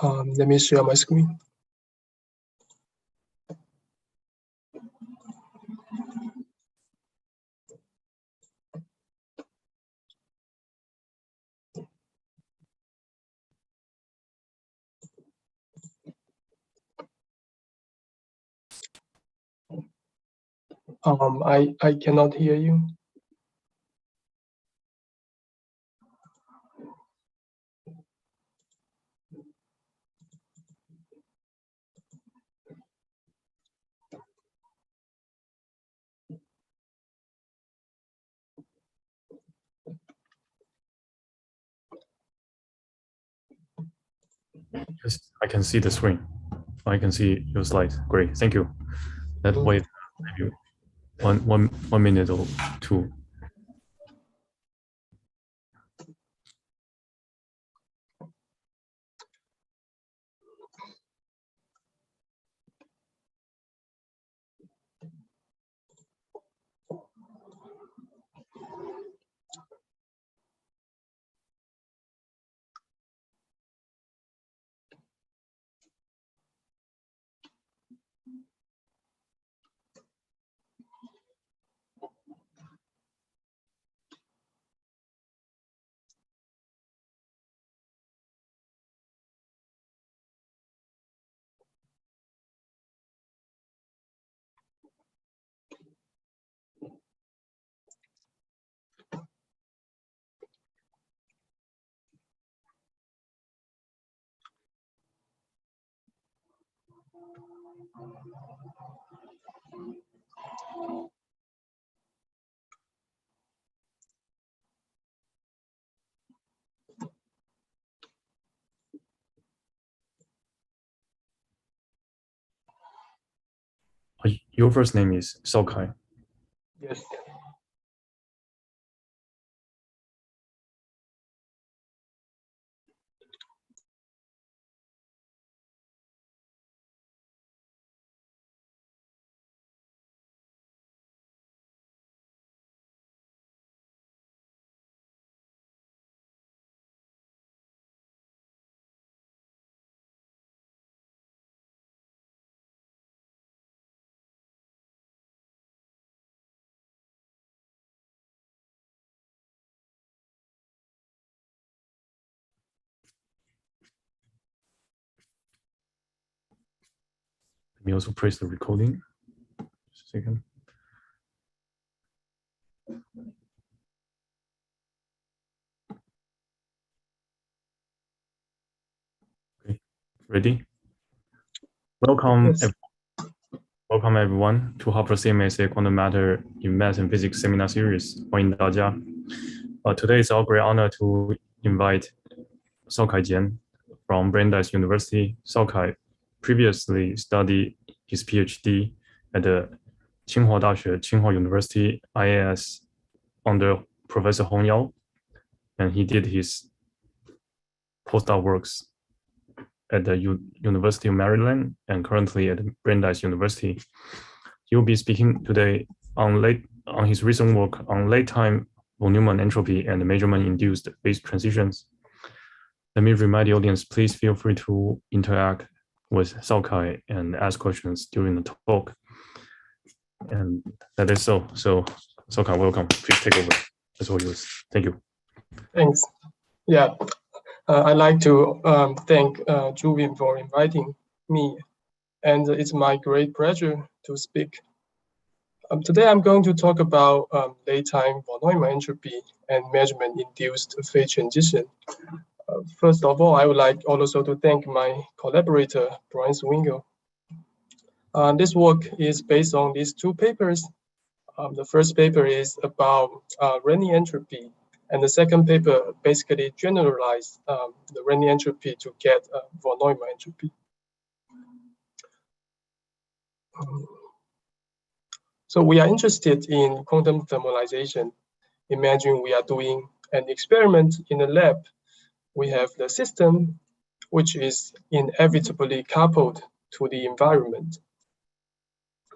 Let me share my screen. I cannot hear you. Yes, I can see the screen. I can see your slides. Great, thank you. Let's wait maybe one minute or two. Your first name is Shao-Kai. Yes. Let me also press the recording. Just a second. Okay, ready? Welcome, Yes. Welcome everyone to Harvard CMSA Quantum Matter in Math and Physics Seminar Series. 欢迎大家。Today is our great honor to invite Shao-Kai Jian from Brandeis University. Shao-Kai previously studied his PhD at the Tsinghua Daxue, Tsinghua University, IAS, under Professor Hong Yao, and he did his postdoc works at the University of Maryland and currently at Brandeis University. He will be speaking today on his recent work on late time von Neumann entropy and measurement-induced phase transitions. Let me remind the audience, please feel free to interact with Shao-Kai and ask questions during the talk. And that is so. So Shao-Kai, welcome. Please take over. That's all yours. Thank you. Thanks. Yeah, I'd like to thank Julian for inviting me, and it's my great pleasure to speak. Today I'm going to talk about late-time von Neumann entropy and measurement-induced phase transition. First of all, I would like also to thank my collaborator, Brownian SYK. This work is based on these two papers. The first paper is about Renyi entropy, and the second paper basically generalized the Renyi entropy to get von Neumann entropy. So we are interested in quantum thermalization. Imagine we are doing an experiment in a lab. We have the system, which is inevitably coupled to the environment.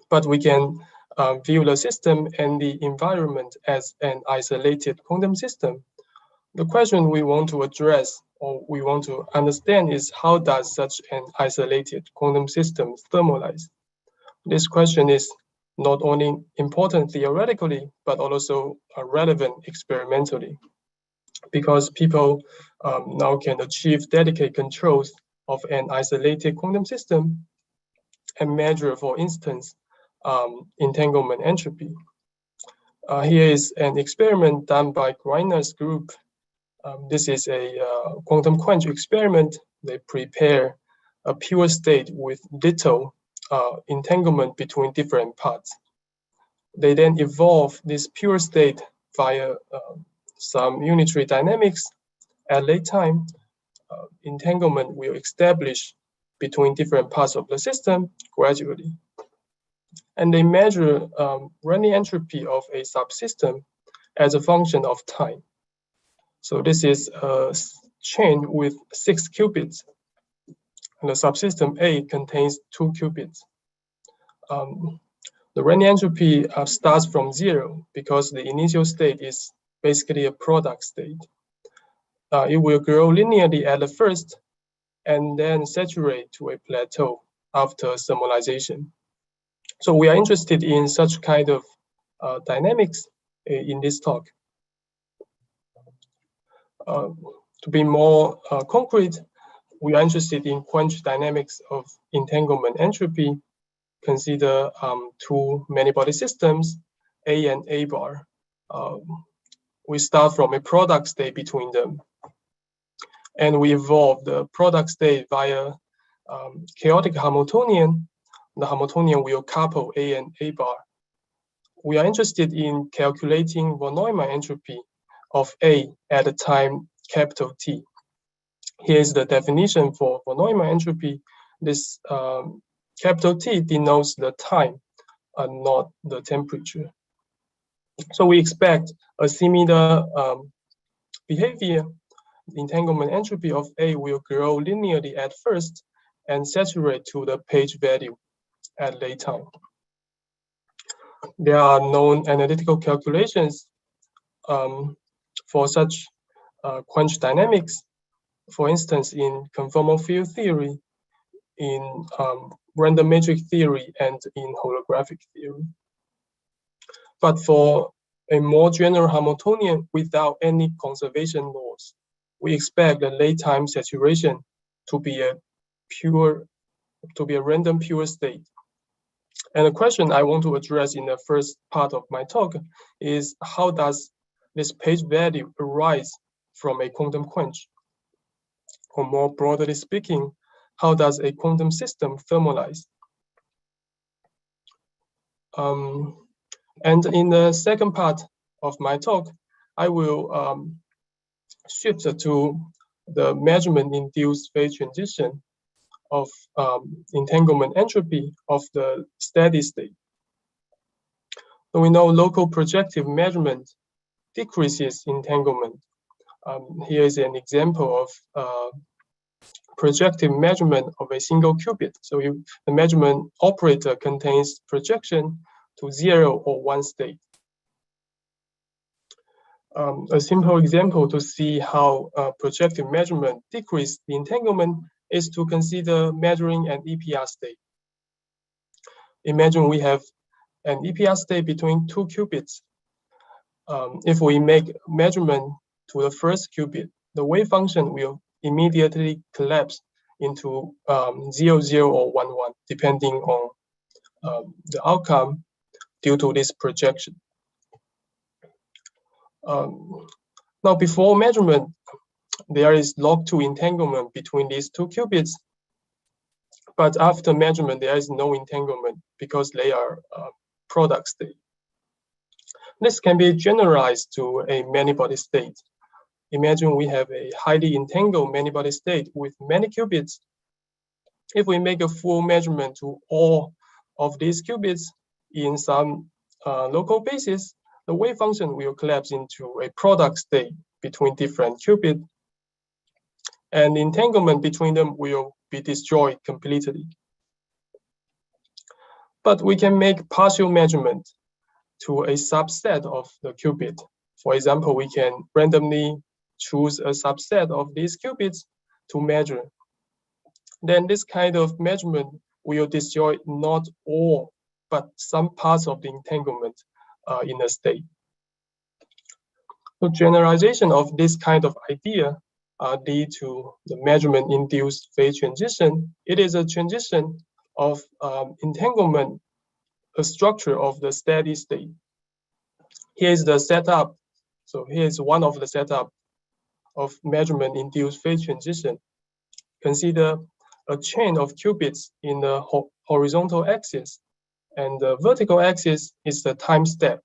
But we can view the system and the environment as an isolated quantum system. The question we want to address or we want to understand is how does such an isolated quantum system thermalize? This question is not only important theoretically, but also relevant experimentally, because people now can achieve delicate controls of an isolated quantum system and measure, for instance, entanglement entropy. Here is an experiment done by Grainer's group. This is a quantum quench experiment. They prepare a pure state with little entanglement between different parts. They then evolve this pure state via some unitary dynamics. At late time, entanglement will establish between different parts of the system gradually. And they measure running entropy of a subsystem as a function of time. So this is a chain with 6 qubits. And the subsystem A contains 2 qubits. The running entropy starts from 0 because the initial state is basically a product state. It will grow linearly at the first and then saturate to a plateau after thermalization. So we are interested in such kind of dynamics in this talk. To be more concrete, we are interested in quench dynamics of entanglement entropy. Consider 2 many-body systems, A and A bar. We start from a product state between them, and we evolve the product state via chaotic Hamiltonian. The Hamiltonian will couple A and A bar. We are interested in calculating von Neumann entropy of A at a time capital T. Here is the definition for von Neumann entropy. This capital T denotes the time, not the temperature. So we expect a similar behavior. Entanglement entropy of A will grow linearly at first and saturate to the page value at late time. There are known analytical calculations for such quench dynamics, for instance, in conformal field theory, in random matrix theory, and in holographic theory. But for a more general Hamiltonian without any conservation laws, we expect the late time saturation to be a random pure state. And the question I want to address in the first part of my talk is how does this page value arise from a quantum quench? Or more broadly speaking, how does a quantum system thermalize? And in the second part of my talk, I will shift to the measurement-induced phase transition of entanglement entropy of the steady state. So we know local projective measurement decreases entanglement. Here is an example of projective measurement of a single qubit. So the measurement operator contains projection to 0 or 1 state. A simple example to see how projective measurement decreases the entanglement is to consider measuring an EPR state. Imagine we have an EPR state between 2 qubits. If we make measurement to the first qubit, the wave function will immediately collapse into 0, 0, or 1, 1, depending on the outcome due to this projection. Now, before measurement, there is log2 entanglement between these 2 qubits. But after measurement, there is no entanglement because they are product state. This can be generalized to a many-body state. Imagine we have a highly entangled many-body state with many qubits. If we make a full measurement to all of these qubits in some local basis, the wave function will collapse into a product state between different qubits, and entanglement between them will be destroyed completely. But we can make partial measurement to a subset of the qubit. For example, we can randomly choose a subset of these qubits to measure. Then this kind of measurement will destroy not all, but some parts of the entanglement in a state. So generalization of this kind of idea lead to the measurement-induced phase transition. It is a transition of entanglement, a structure of the steady state. Here's the setup. So here's one of the setup of measurement-induced phase transition. Consider a chain of qubits in the horizontal axis, and the vertical axis is the time step.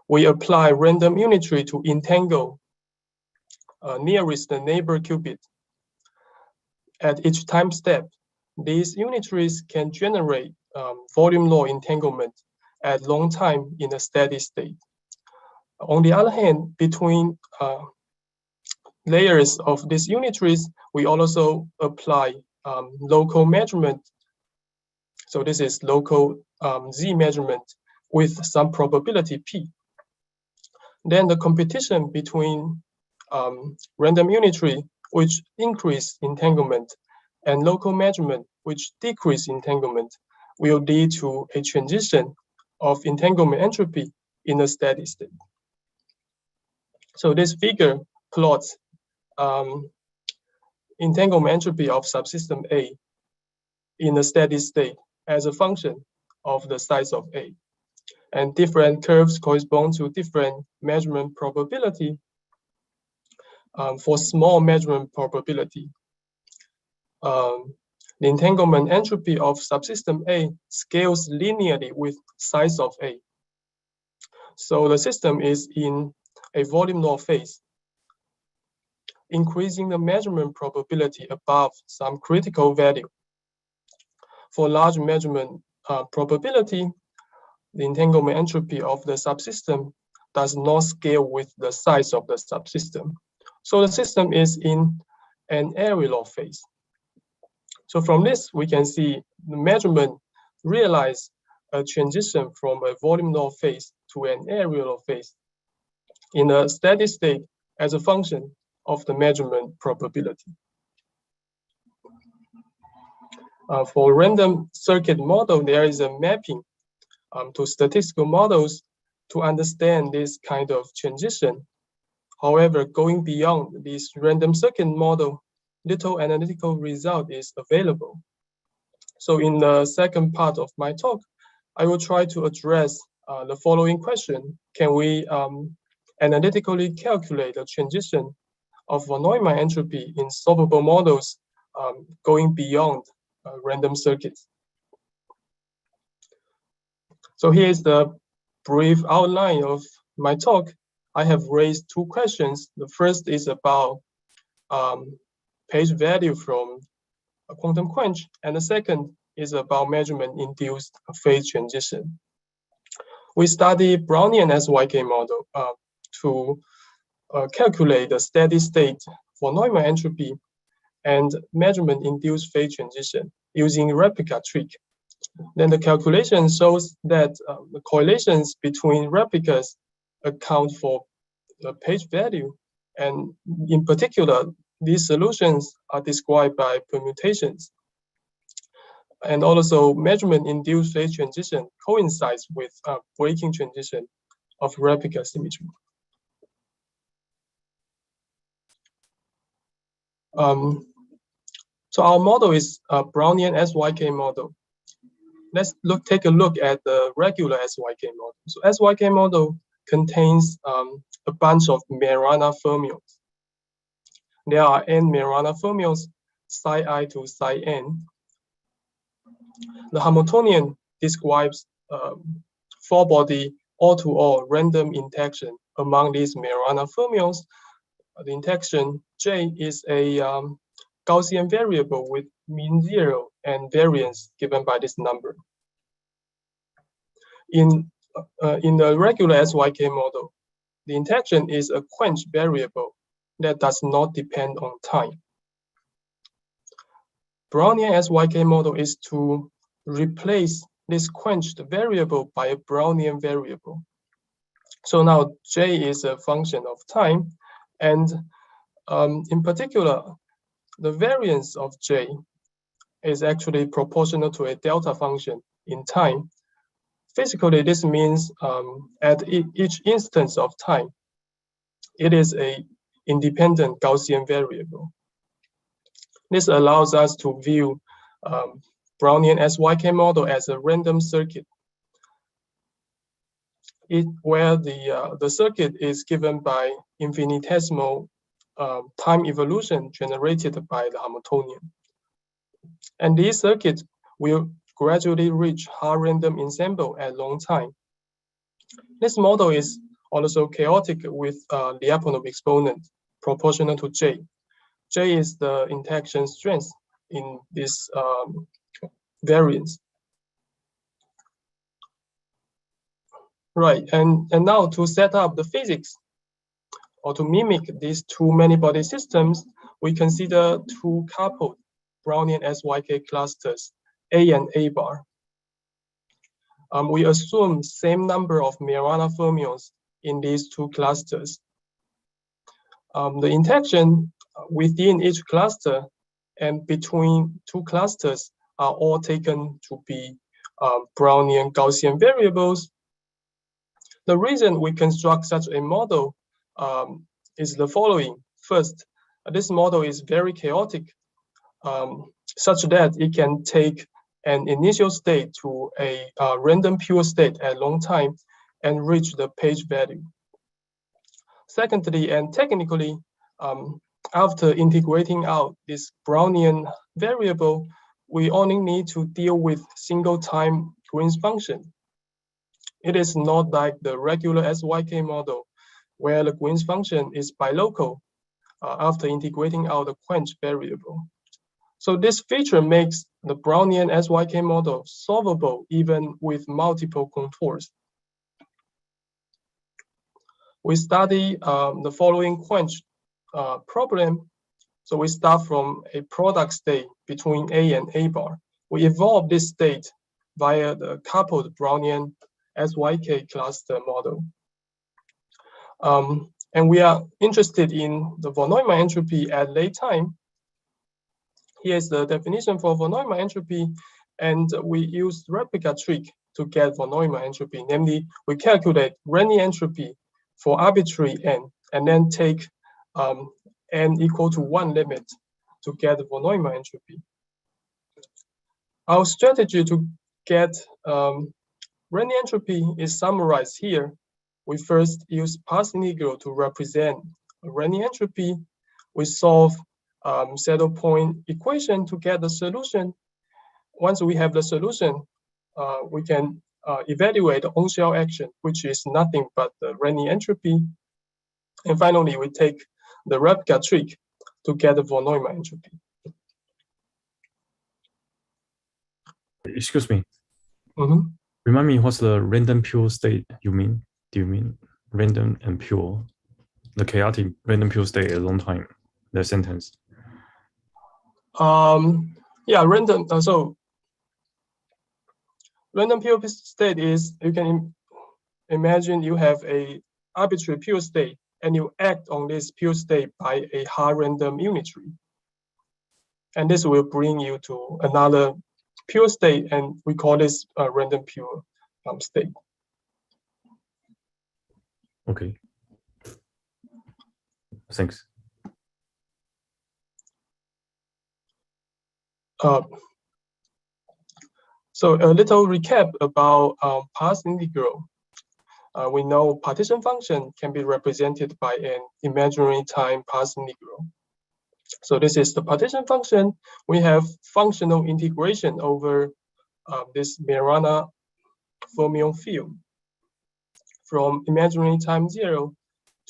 We apply random unitary to entangle nearest the neighbor qubit. At each time step, these unitaries can generate volume law entanglement at long time in a steady state. On the other hand, between layers of these unitaries, we also apply local measurement. So this is local Z measurement with some probability P. Then the competition between random unitary, which increase entanglement, and local measurement, which decrease entanglement, will lead to a transition of entanglement entropy in a steady state. So this figure plots entanglement entropy of subsystem A in a steady state as a function of the size of A. And different curves correspond to different measurement probability. For small measurement probability, the entanglement entropy of subsystem A scales linearly with size of A. So the system is in a volume law phase, increasing the measurement probability above some critical value. For large measurement probability, the entanglement entropy of the subsystem does not scale with the size of the subsystem. So the system is in an area law phase. So from this, we can see the measurement realize a transition from a volume law phase to an area law phase in a steady state as a function of the measurement probability. For random circuit model, there is a mapping to statistical models to understand this kind of transition. However, going beyond this random circuit model, little analytical result is available. So in the second part of my talk, I will try to address the following question. Can we analytically calculate the transition of von Neumann entropy in solvable models going beyond random circuits? So here's the brief outline of my talk. I have raised two questions. The first is about page value from a quantum quench, and the second is about measurement-induced phase transition. We study Brownian SYK model to calculate the steady state for Neumann entropy and measurement-induced phase transition using replica trick. Then the calculation shows that the correlations between replicas account for the page value, and in particular, these solutions are described by permutations. And also, measurement-induced phase transition coincides with breaking transition of replica symmetry. So our model is a Brownian SYK model. Let's take a look at the regular SYK model. So SYK model contains a bunch of Majorana fermions. There are n Majorana fermions, psi I to psi n. The Hamiltonian describes four-body all-to-all random interaction among these Majorana fermions. The interaction J is a Gaussian variable with mean zero and variance given by this number. In the regular SYK model, the interaction is a quench variable that does not depend on time. Brownian SYK model is to replace this quenched variable by a Brownian variable. So now J is a function of time, and in particular, the variance of J is actually proportional to a delta function in time. Physically, this means at each instance of time, it is a independent Gaussian variable. This allows us to view Brownian SYK model as a random circuit, where the circuit is given by infinitesimal time evolution generated by the Hamiltonian. And these circuits will gradually reach hard random ensemble at long time. This model is also chaotic with Lyapunov exponent proportional to J. J is the interaction strength in this variance. Right, and now to set up the physics or to mimic these two many-body systems, we consider two coupled Brownian SYK clusters, A and A bar. We assume same number of Majorana fermions in these two clusters. The interaction within each cluster and between two clusters are all taken to be Brownian Gaussian variables. The reason we construct such a model is the following. First, this model is very chaotic, such that it can take an initial state to a random pure state at long time and reach the page value. Secondly, and technically, after integrating out this Brownian variable, we only need to deal with single time Green's function. It is not like the regular SYK model, where the Green's function is bilocal after integrating out the quench variable. So this feature makes the Brownian SYK model solvable even with multiple contours. We study the following quench problem. So we start from a product state between A and A bar. We evolve this state via the coupled Brownian SYK cluster model. And we are interested in the von Neumann entropy at late time. Here's the definition for von Neumann entropy, and we use replica trick to get von Neumann entropy. Namely, we calculate Renyi entropy for arbitrary n, and then take n equal to 1 limit to get the von Neumann entropy. Our strategy to get Renyi entropy is summarized here. We first use path integral to represent Renyi entropy. We solve saddle point equation to get the solution. Once we have the solution, we can evaluate the on-shell action, which is nothing but the Renyi entropy. And finally, we take the replica trick to get the von Neumann entropy. Excuse me. Mm-hmm. Remind me, what's the random pure state you mean? Do you mean random and pure? The chaotic random pure state at long time, that sentence. Yeah, random. So random pure state is, you can imagine you have a arbitrary pure state and you act on this pure state by a hard random unitary. And this will bring you to another pure state, and we call this random pure state. Okay. Thanks. So a little recap about path integral. We know partition function can be represented by an imaginary time path integral. So this is the partition function. We have functional integration over this Majorana fermion field from imaginary time 0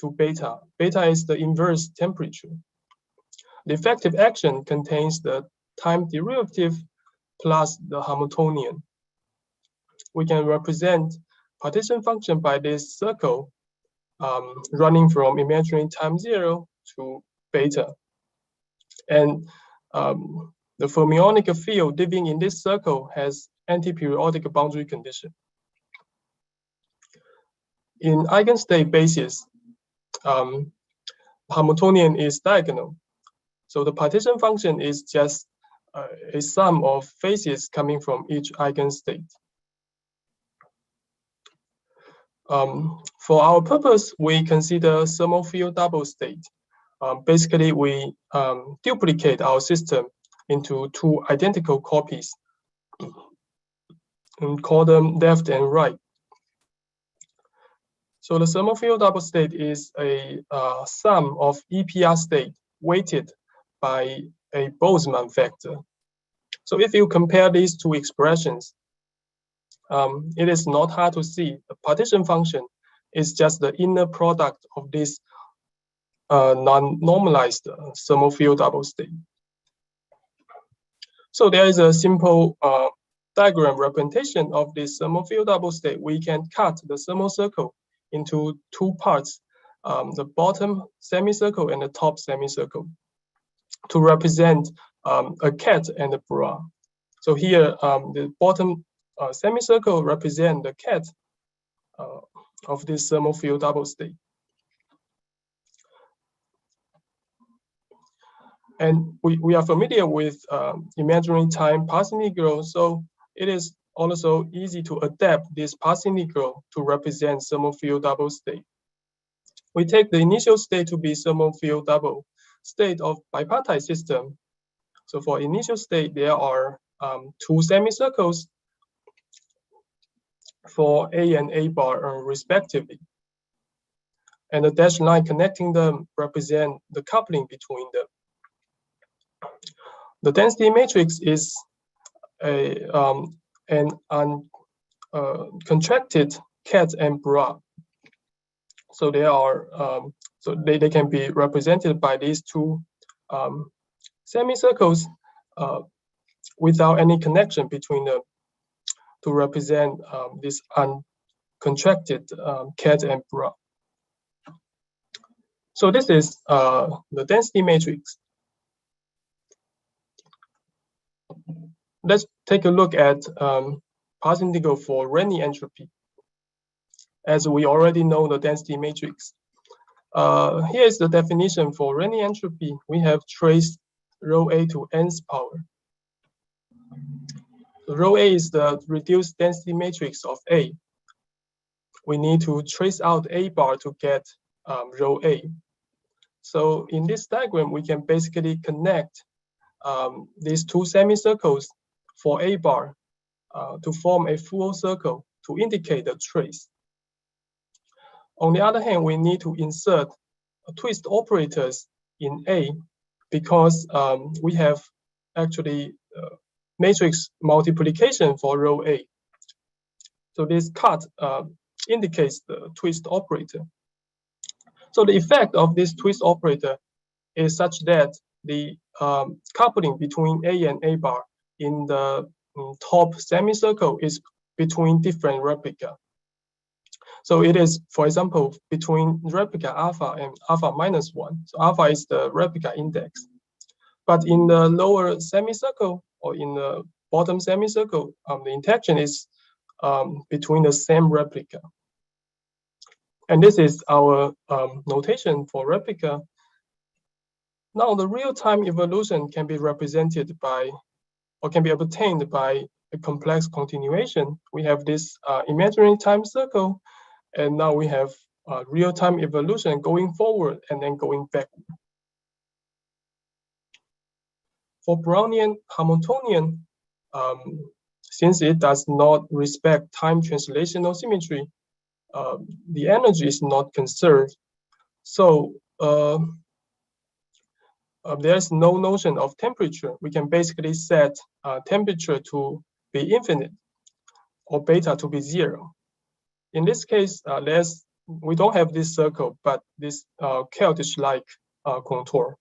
to beta. Beta is the inverse temperature. The effective action contains the time derivative plus the Hamiltonian. We can represent partition function by this circle running from imaginary time 0 to beta. And the fermionic field living in this circle has anti-periodic boundary condition. in eigenstate basis, Hamiltonian is diagonal. So the partition function is just a sum of phases coming from each eigenstate. For our purpose, we consider thermal field double state. Basically, we duplicate our system into two identical copies and call them left and right. So the thermal field double state is a sum of EPR state weighted by a Boltzmann factor. So if you compare these two expressions, it is not hard to see the partition function is just the inner product of this non-normalized thermal field double state. So there is a simple diagram representation of this thermal field double state. We can cut the thermal circle into two parts, the bottom semicircle and the top semicircle, to represent a cat and a bra. So here, the bottom semicircle represent the cat of this thermal field double state. And we are familiar with imaginary time passing integral, so it is also easy to adapt this passing integral to represent thermal field double state. We take the initial state to be thermal field double state of bipartite system. So for initial state, there are two semicircles for A and A bar respectively. And the dashed line connecting them represent the coupling between them. The density matrix is an contracted cat and bra. So they are so they can be represented by these two semicircles without any connection between them to represent this uncontracted cat and bra. So this is the density matrix. Let's take a look at passing integral for Renyi entropy. As we already know the density matrix. Here is the definition for Renyi entropy. We have traced rho A to nth power. So rho A is the reduced density matrix of A. We need to trace out A bar to get rho A. So in this diagram, we can basically connect these two semicircles for A bar to form a full circle to indicate the trace. On the other hand, we need to insert twist operators in A because we have actually matrix multiplication for rho A. So this cut indicates the twist operator. So the effect of this twist operator is such that the coupling between A and A bar in the top semicircle is between different replica. So it is, for example, between replica alpha and alpha minus 1. So alpha is the replica index. But in the lower semicircle or in the bottom semicircle, the interaction is between the same replica. And this is our notation for replica. Now the real-time evolution can be represented by, or can be obtained by a complex continuation. We have this imaginary time circle, and now we have real-time evolution going forward and then going backward. For Brownian Hamiltonian, since it does not respect time translational symmetry, the energy is not conserved. So there's no notion of temperature. We can basically set temperature to be infinite or beta to be 0. In this case, we don't have this circle, but this Keltish-like contour.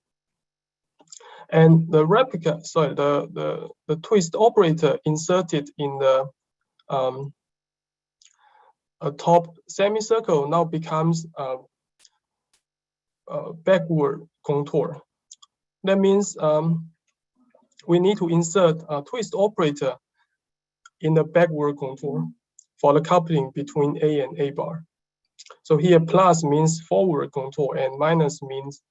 And the replica, sorry, the twist operator inserted in the top semicircle now becomes a backward contour. That means we need to insert a twist operator in the backward contour for the coupling between A and A bar. So here plus means forward contour and minus means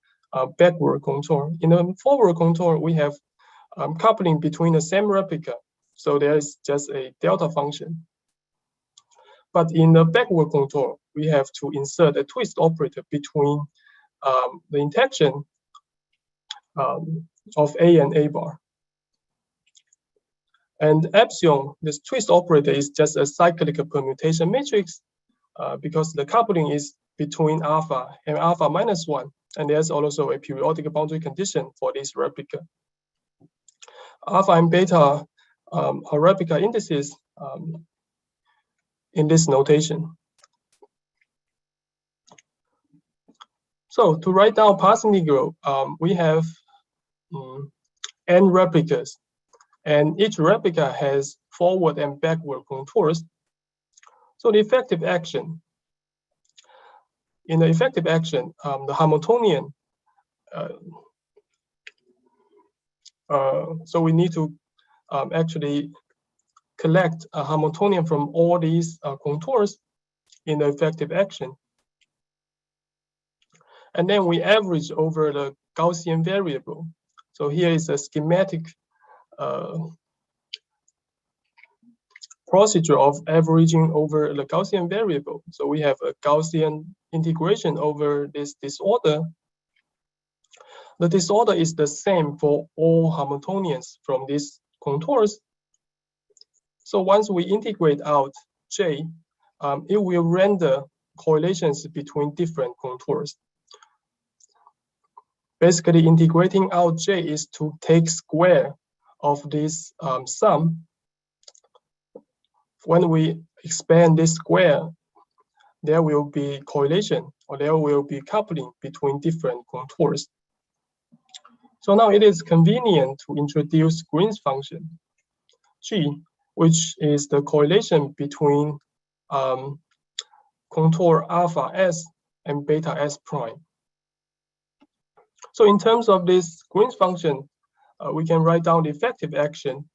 backward contour. In the forward contour, we have coupling between the same replica. So there is just a delta function. But in the backward contour, we have to insert a twist operator between the interaction of A and A bar. And epsilon, this twist operator is just a cyclic permutation matrix because the coupling is between alpha and alpha minus 1. And there's also a periodic boundary condition for this replica. Alpha and beta are replica indices in this notation. So to write down path integral, we have n replicas, and each replica has forward and backward contours. So the effective action, in the effective action, the Hamiltonian, so we need to actually collect a Hamiltonian from all these contours in the effective action. And then we average over the Gaussian variable. So here is a schematic procedure of averaging over the Gaussian variable. So we have a Gaussian integration over this disorder. The disorder is the same for all Hamiltonians from these contours. So once we integrate out J, it will render correlations between different contours. Basically, integrating out J is to take square of this sum. When we expand this square, there will be correlation, or there will be coupling between different contours. So now it is convenient to introduce Green's function, G, which is the correlation between contour alpha S and beta S prime. So in terms of this Green's function, we can write down the effective action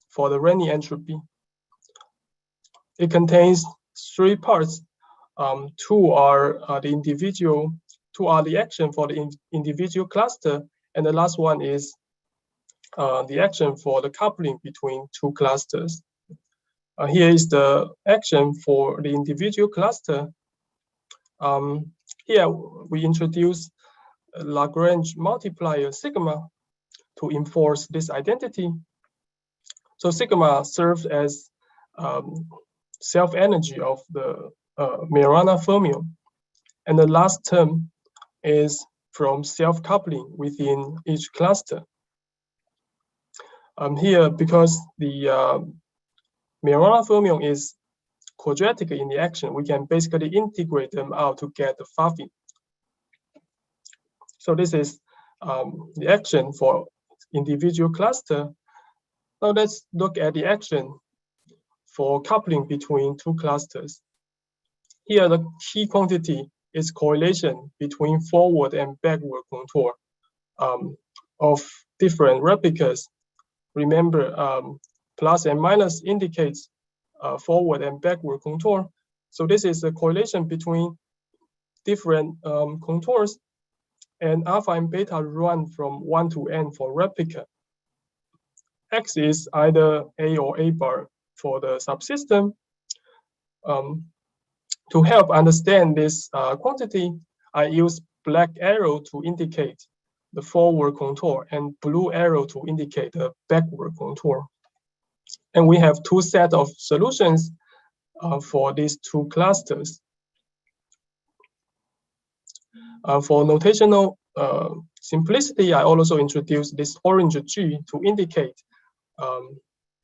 for the Renyi entropy. It contains 3 parts. Two are the action for the individual cluster, and the last one is the action for the coupling between 2 clusters. Here is the action for the individual cluster. Here we introduce a Lagrange multiplier sigma to enforce this identity. So sigma serves as self-energy of the Majorana fermion, and the last term is from self-coupling within each cluster. Here, because the Majorana fermion is quadratic in the action, we can basically integrate them out to get the Pfaffin. So this is the action for individual cluster. Now let's look at the action for coupling between 2 clusters. Here, the key quantity is correlation between forward and backward contour of different replicas. Remember, plus and minus indicates forward and backward contour. So this is a correlation between different contours, and alpha and beta run from 1 to n for replica. X is either A or A bar for the subsystem. To help understand this quantity, I use black arrow to indicate the forward contour and blue arrow to indicate the backward contour. And we have 2 sets of solutions for these 2 clusters. For notational simplicity, I also introduced this orange G to indicate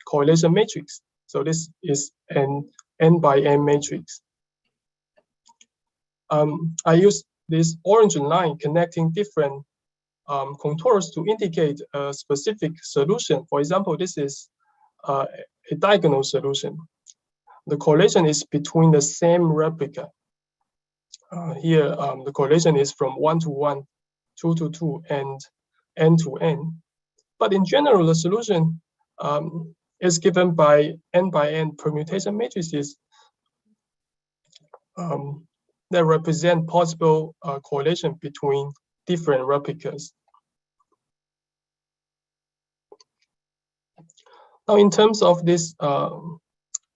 correlation matrix. So this is an n by n matrix. I use this orange line connecting different contours to indicate a specific solution. For example, this is a diagonal solution. The correlation is between the same replica. Here, the correlation is from 1 to 1, 2 to 2, and n to n. But in general, the solution is given by n permutation matrices that represent possible correlation between different replicas. Now, in terms of this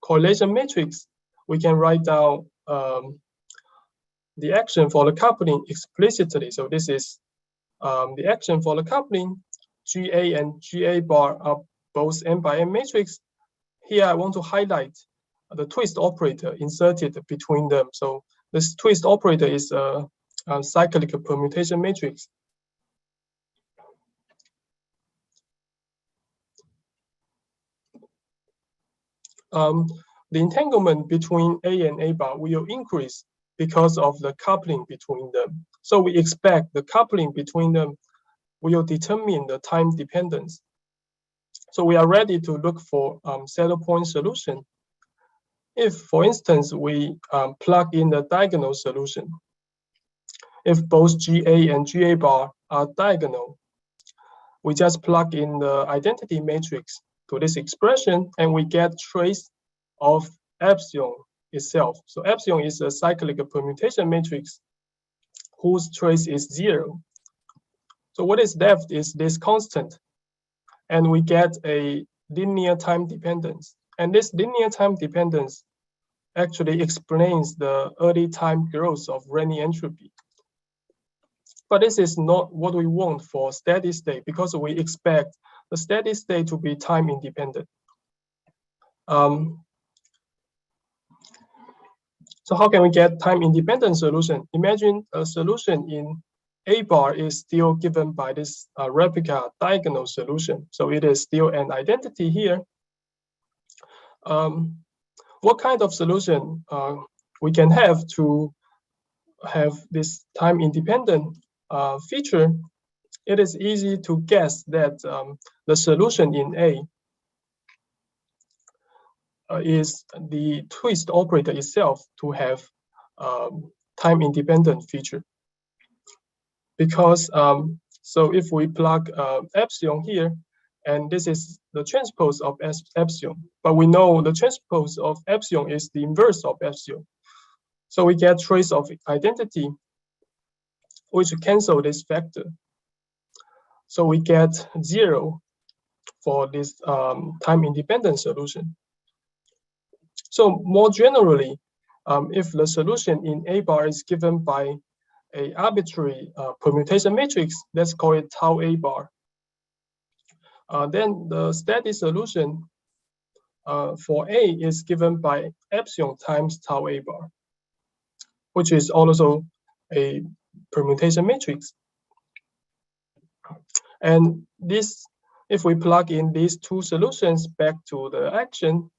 correlation matrix, we can write down the action for the coupling explicitly. So this is the action for the coupling. GA and GA bar are both n by n matrix. Here I want to highlight the twist operator inserted between them. So this twist operator is a cyclic permutation matrix. The entanglement between A and A bar will increase because of the coupling between them. So we expect the coupling between them will determine the time dependence. So we are ready to look for saddle point solution. If, for instance, we plug in the diagonal solution, if both GA and GA bar are diagonal, we just plug in the identity matrix to this expression and we get trace of epsilon itself. So epsilon is a cyclic permutation matrix whose trace is 0. So what is left is this constant, and we get a linear time dependence. And this linear time dependence actually explains the early time growth of Rayleigh entropy. But this is not what we want for steady state because we expect the steady state to be time independent. So how can we get time independent solution? Imagine a solution in A bar is still given by this replica diagonal solution. So it is still an identity here. What kind of solution we can have to have this time independent feature? It is easy to guess that the solution in A is the twist operator itself to have time independent feature. Because so if we plug epsilon here, and this is the transpose of epsilon, but we know the transpose of epsilon is the inverse of epsilon. So we get trace of identity, which cancel this factor. So we get 0 for this time independent solution. So more generally, if the solution in A bar is given by a arbitrary permutation matrix, let's call it tau A bar, then the steady solution for A is given by epsilon times tau A bar, which is also a permutation matrix. And this, if we plug in these two solutions back to the action,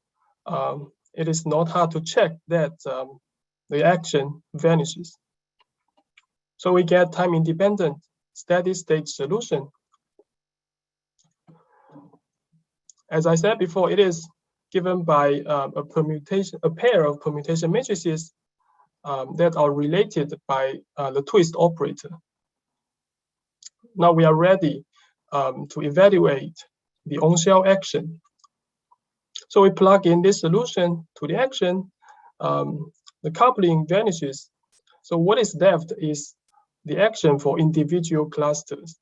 it is not hard to check that the action vanishes. So we get time independent steady state solution. As I said before, it is given by a pair of permutation matrices that are related by the twist operator. Now we are ready to evaluate the on-shell action. So we plug in this solution to the action, the coupling vanishes. So what is left is the action for individual clusters.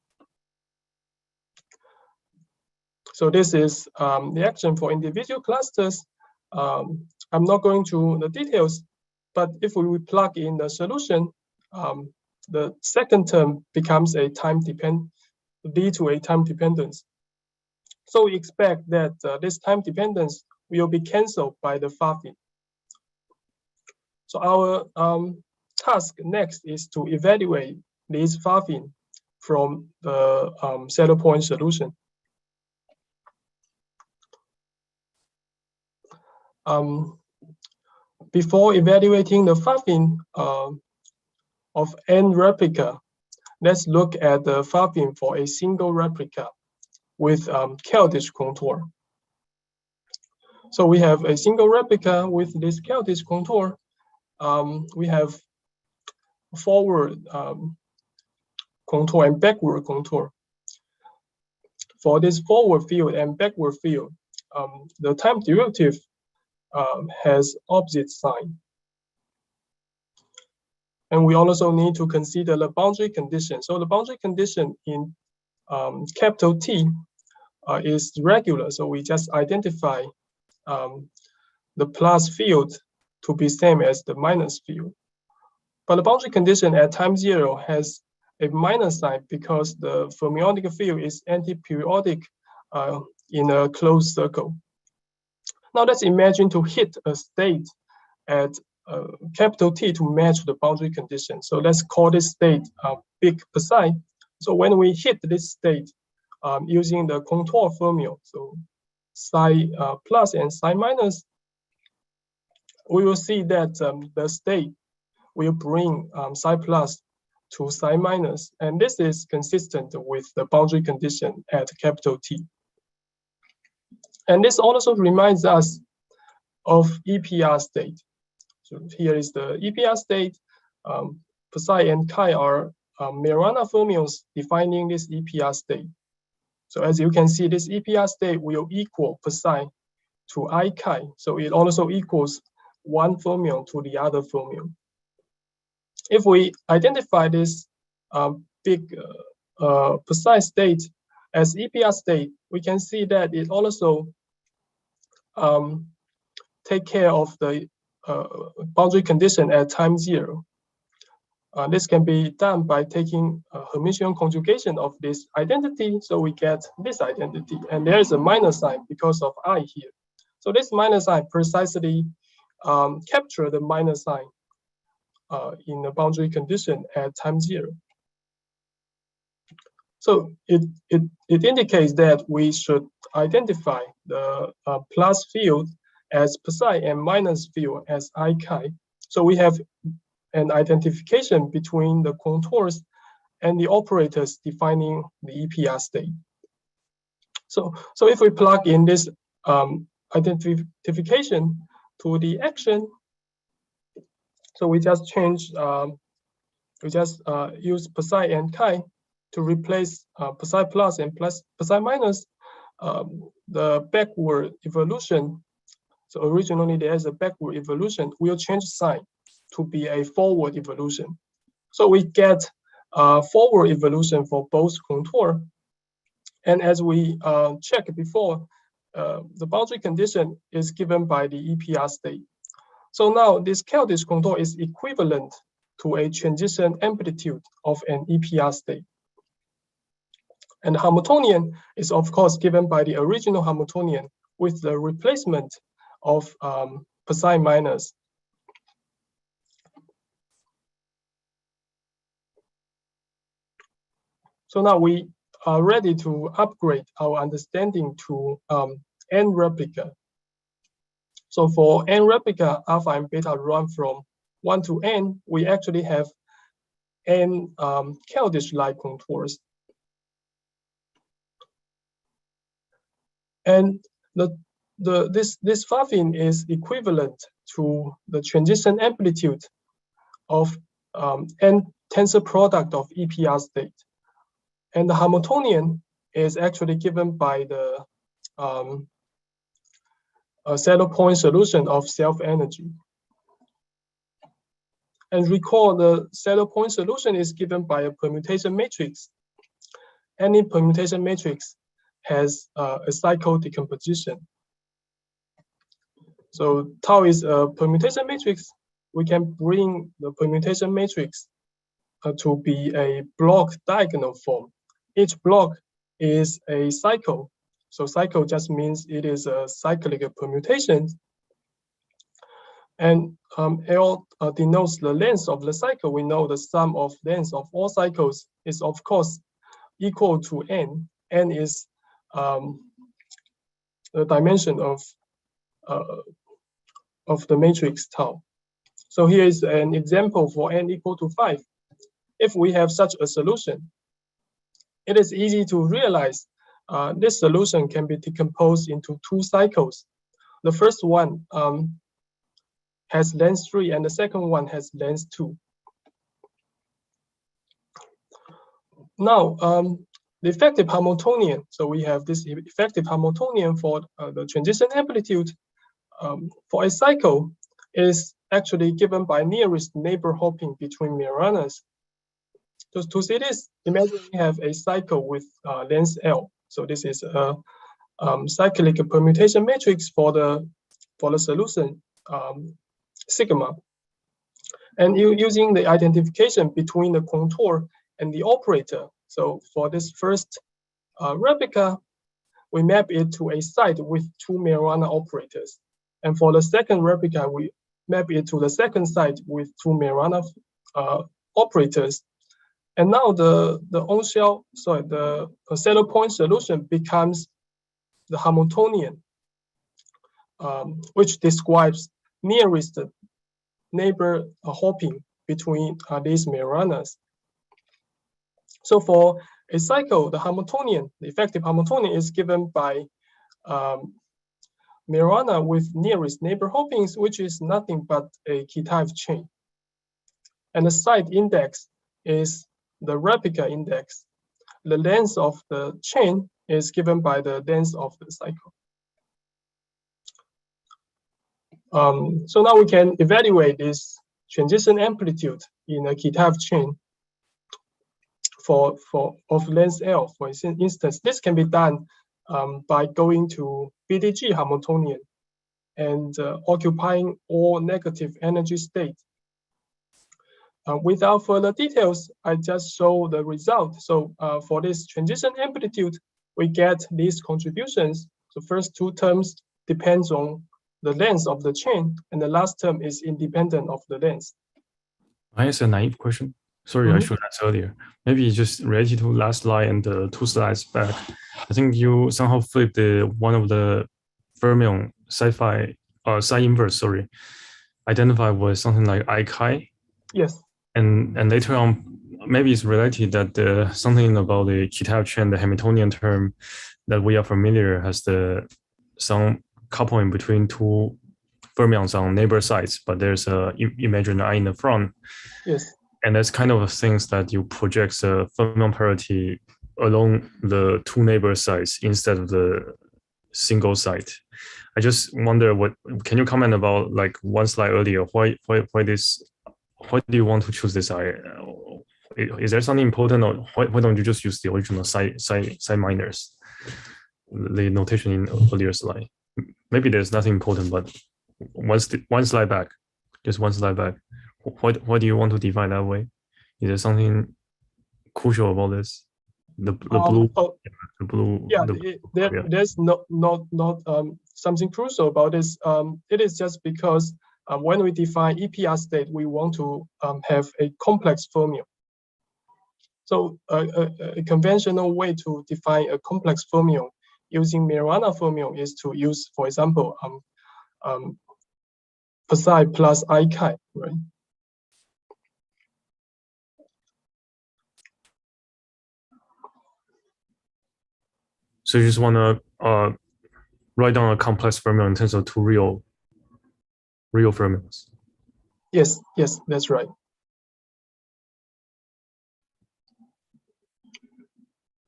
So this is the action for individual clusters. I'm not going through the details, but if we plug in the solution, the second term becomes a lead to a time dependence. So we expect that this time dependence will be canceled by the Pfaffin. So our task next is to evaluate this Pfaffin from the saddle point solution. Before evaluating the Pfaffin of n replica, let's look at the Pfaffin for a single replica with Keldysh contour. So we have a single replica with this Keldysh contour. We have forward contour and backward contour. For this forward field and backward field, the time derivative has opposite sign. And we also need to consider the boundary condition. So the boundary condition in capital T is regular. So we just identify the plus field to be same as the minus field. But the boundary condition at time 0 has a minus sign because the fermionic field is anti-periodic in a closed circle. Now let's imagine to hit a state at capital T to match the boundary condition. So let's call this state big psi. So when we hit this state using the contour fermion, so psi plus and psi minus, we will see that the state will bring psi plus to psi minus, and this is consistent with the boundary condition at capital T. And this also reminds us of EPR state. So here is the EPR state. Psi and chi are Majorana fermions defining this EPR state. So as you can see, this EPR state will equal psi to I chi. So it also equals one fermion to the other fermion. If we identify this big psi state as EPR state, we can see that it also take care of the boundary condition at time 0. This can be done by taking a Hermitian conjugation of this identity, so we get this identity, and there is a minus sign because of I here. So this minus sign precisely capture the minus sign in the boundary condition at time 0. So it indicates that we should identify the plus field as psi and minus field as I chi. So we have an identification between the contours and the operators defining the EPR state. So if we plug in this identification to the action, so we just change, use psi and chi to replace psi plus and psi minus. The backward evolution, so originally there is a backward evolution, we'll change sign to be a forward evolution. So we get forward evolution for both contour. And as we checked before, the boundary condition is given by the EPR state. So now this Keltish contour is equivalent to a transition amplitude of an EPR state. And the Hamiltonian is of course given by the original Hamiltonian with the replacement of psi minus. So now we are ready to upgrade our understanding to n replica. So for n replica, alpha and beta run from 1 to n, we actually have n Keltish-like contours. And this Pfaffin is equivalent to the transition amplitude of n tensor product of EPR state. And the Hamiltonian is actually given by the saddle point solution of self-energy. And recall the saddle point solution is given by a permutation matrix. Any permutation matrix has a cycle decomposition. So tau is a permutation matrix. We can bring the permutation matrix to be a block diagonal form. Each block is a cycle. So cycle just means it is a cyclic permutation. And L denotes the length of the cycle. We know the sum of lengths of all cycles is of course equal to n. N is the dimension of the matrix tau. So here is an example for n equal to 5. If we have such a solution, it is easy to realize this solution can be decomposed into 2 cycles. The first one has length 3 and the second one has length 2. Now, the effective Hamiltonian, so we have this effective Hamiltonian for the transition amplitude for a cycle is actually given by nearest neighbor hopping between Majoranas. So to see this, imagine we have a cycle with length L. So this is a cyclic permutation matrix for the solution sigma. And using the identification between the contour and the operator. So for this first replica, we map it to a site with 2 Majorana operators. And for the second replica, we map it to the second site with 2 Majorana operators. And now the on-shell, the saddle point solution becomes the Hamiltonian, which describes nearest neighbor hopping between these Majoranas. So for a cycle, the Hamiltonian, the effective Hamiltonian is given by Majorana with nearest neighbor hoppings, which is nothing but a Kitaev chain. And the site index is the replica index. The length of the chain is given by the length of the cycle. So now we can evaluate this transition amplitude in a Kitaev chain of length L. For instance, this can be done by going to BDG Hamiltonian and occupying all negative energy states. Without further details, I just show the result. So for this transition amplitude, we get these contributions. The first two terms depends on the length of the chain, and the last term is independent of the length. I ask a naive question. Sorry, I should ask earlier. Maybe just related to last slide and the 2 slides back. I think you somehow flipped one of the fermion psi inverse, identified with something like IK. Yes. And later on, maybe it's related that something about the Kitaev chain, the Hamiltonian term that we are familiar has some coupling between 2 fermions on neighbor sites, but there's a imaginary in the front. Yes. And that's kind of things that you project the fermion parity along the 2 neighbor sites instead of the single site. I just wonder, can you comment about, like, one slide earlier, why do you want to choose this? Is there something important, or why don't you just use the original side minors, the notation in earlier slide? Maybe there's nothing important, but one slide back, just one slide back. Why do you want to define that way? Is there something crucial about this? The blue. Yeah, there's not something crucial about this. It is just because when we define EPR state, we want to have a complex fermion. So a conventional way to define a complex fermion using Majorana fermion is to use, for example, psi plus IK, right? So you just want to write down a complex fermion in terms of 2 real fermions. Yes, that's right.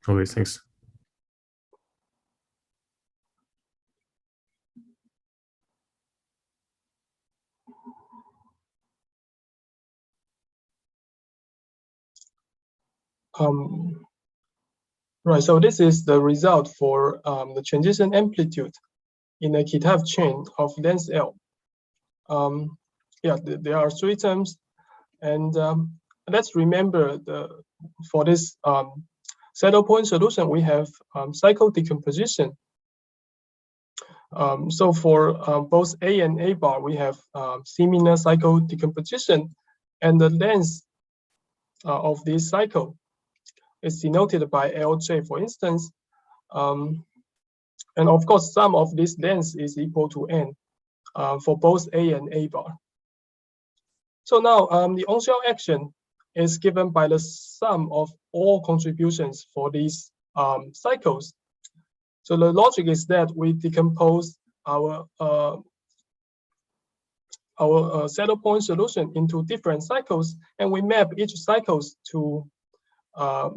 Okay, thanks. Right, so this is the result for the transition amplitude in a Kitaev chain of length L. Yeah, there are 3 terms, and let's remember for this saddle point solution, we have cycle decomposition. So for both A and A bar, we have similar cycle decomposition, and the length of this cycle is denoted by Lj, for instance. And of course, sum of this length is equal to n for both A and A bar. So now the on-shell action is given by the sum of all contributions for these cycles. So the logic is that we decompose our saddle point solution into different cycles, and we map each cycles to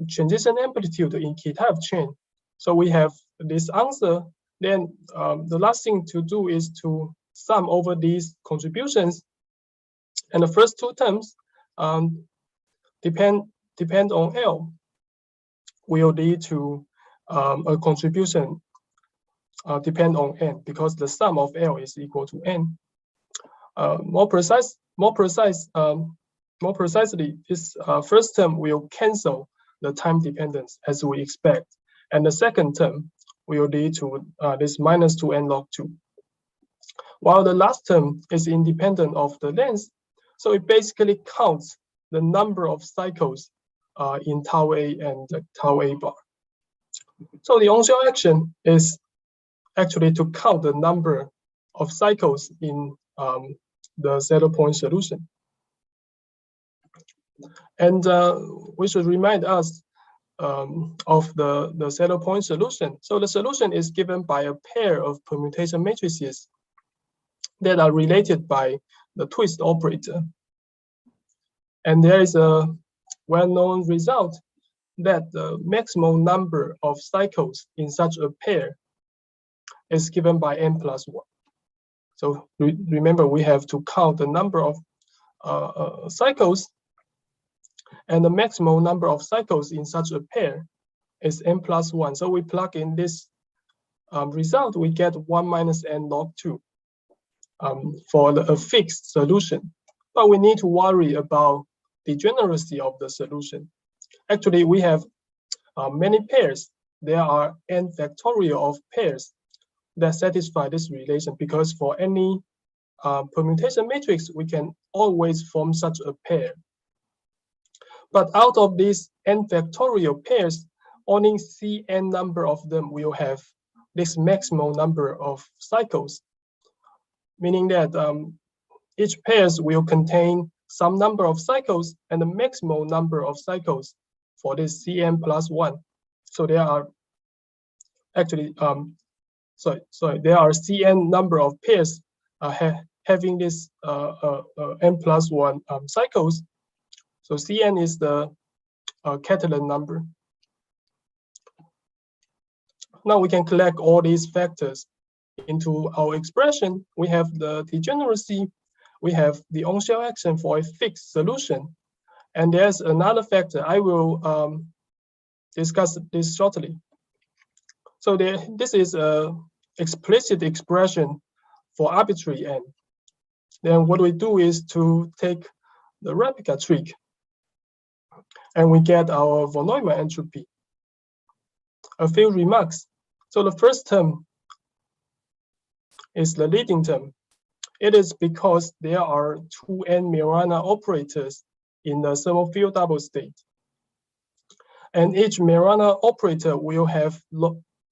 transition amplitude in Kitaev chain. So we have this answer. Then the last thing to do is to sum over these contributions And the first two terms depend on L, will lead to a contribution depend on N, because the sum of L is equal to N. More precisely, this first term will cancel the time dependence as we expect, and the second term will lead to this minus 2n log 2. While the last term is independent of the length, so it basically counts the number of cycles in tau A and tau A bar. So the on-shell action is actually to count the number of cycles in the saddle point solution. And we should remind us of the saddle point solution. So the solution is given by a pair of permutation matrices that are related by the twist operator. And there is a well-known result that the maximum number of cycles in such a pair is given by n plus 1. So remember, we have to count the number of cycles, and the maximum number of cycles in such a pair is n plus 1. So we plug in this result, we get 1 minus n log 2 for a fixed solution. But we need to worry about degeneracy of the solution. Actually, we have many pairs. There are n factorial of pairs that satisfy this relation, because for any permutation matrix, we can always form such a pair. But out of these n factorial pairs, only Cn number of them will have this maximum number of cycles, meaning that each pairs will contain some number of cycles and the maximum number of cycles for this Cn plus 1. So there are actually, there are Cn number of pairs having this n plus 1 cycles. So Cn is the Catalan number. Now we can collect all these factors into our expression. We have the degeneracy, we have the on-shell action for a fixed solution, and there's another factor. I will discuss this shortly. So this is an explicit expression for arbitrary n. Then what we do is to take the replica trick, and we get our von Neumann entropy. A few remarks. So the first term is the leading term. It is because there are 2n Majorana operators in the thermal field double state. And each Majorana operator will have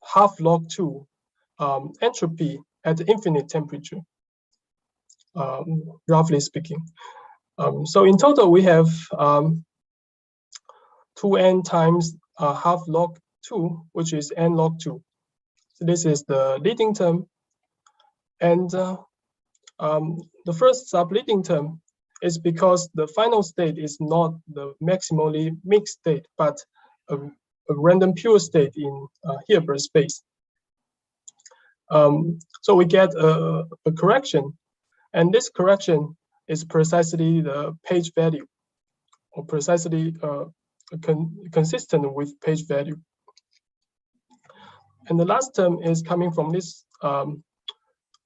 half log 2 entropy at infinite temperature, roughly speaking. So in total, we have 2n times half log 2, which is n log 2. So this is the leading term. And the first subleading term is because the final state is not the maximally mixed state, but a random pure state in Hilbert space. So we get a correction, and this correction is precisely the page value, or precisely consistent with page value. And the last term is coming from this